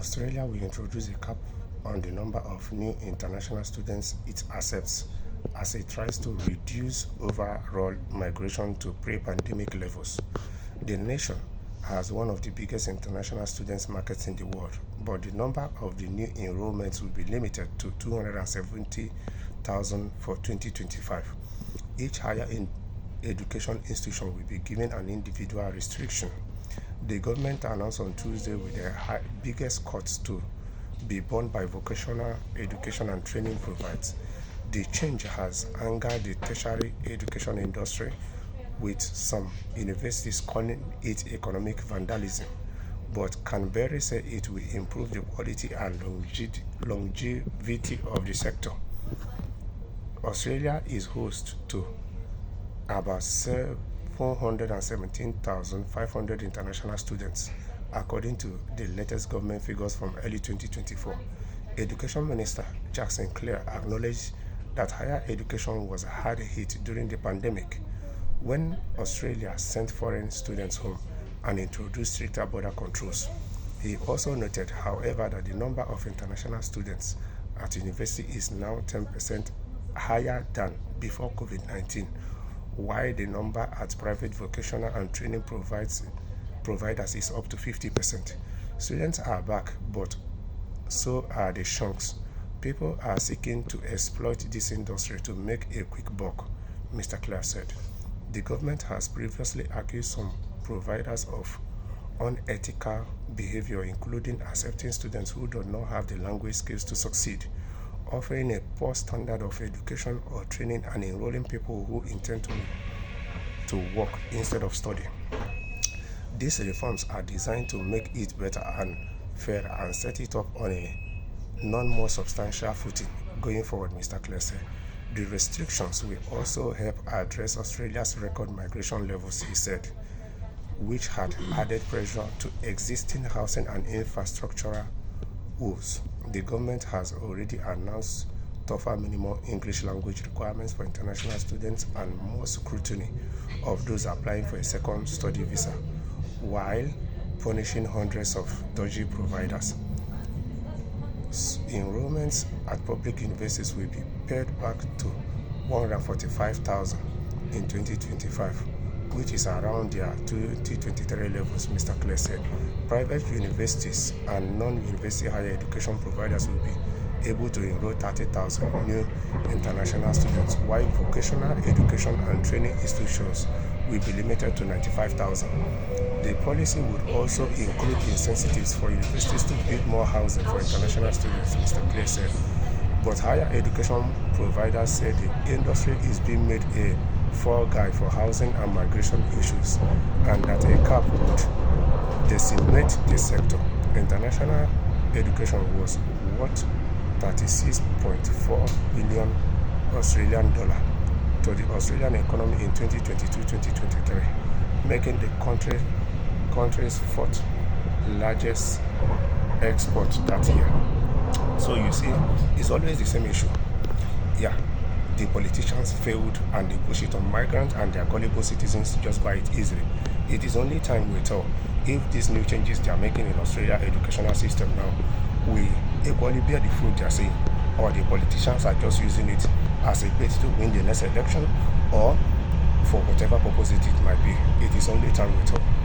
Australia will introduce a cap on the number of new international students it accepts as it tries to reduce overall migration to pre-pandemic levels. The nation has one of the biggest international students markets in the world, but the number of the new enrollments will be limited to 270,000 for 2025. Each higher education institution will be given an individual restriction. The government announced on Tuesday with the biggest cuts to be borne by vocational education and training providers. The change has angered the tertiary education industry, with some universities calling it economic vandalism. But Canberra said it will improve the quality and longevity of the sector. Australia is host to about 417,500 international students, according to the latest government figures from early 2024. Education Minister Jack Sinclair acknowledged that higher education was hard hit during the pandemic, when Australia sent foreign students home and introduced stricter border controls. He also noted, however, that the number of international students at university is now 10% higher than before COVID-19, while the number at private vocational and training providers is up to 50%. Students are back, but so are the shunks. People are seeking to exploit this industry to make a quick buck, Mr. Clare said. The government has previously accused some providers of unethical behavior, including accepting students who do not have the language skills to succeed, offering a poor standard of education or training, and enrolling people who intend to work instead of study. These reforms are designed to make it better and fairer and set it up on a more substantial footing going forward, Mr. Clare said. The restrictions will also help address Australia's record migration levels, he said, which had added pressure to existing housing and infrastructural woes. The government has already announced tougher minimum English language requirements for international students and more scrutiny of those applying for a second study visa, while punishing hundreds of dodgy providers. Enrollments at public universities will be pared back to 145,000 in 2025, which is around their 2023 levels, Mr. Clare said. Private universities and non-university higher education providers will be able to enroll 30,000 new international students, while vocational education and training institutions will be limited to 95,000. The policy would also include incentives for universities to build more housing for international students, Mr. Clare said. But higher education providers said the industry is being made a fall guy for housing and migration issues, and that a cap would decimate the sector. International education was worth $36.4 billion Australian dollar to the Australian economy in 2022-2023, making the country's fourth largest export that year. So you see, it's always the same issue. The politicians failed and they push it on migrants and their gullible citizens just buy it easily. It is only time will tell if these new changes they are making in Australia educational system now will equally bear the fruit they are saying, or the politicians are just using it as a bait to win the next election, or for whatever purpose it might be. It is only time will tell.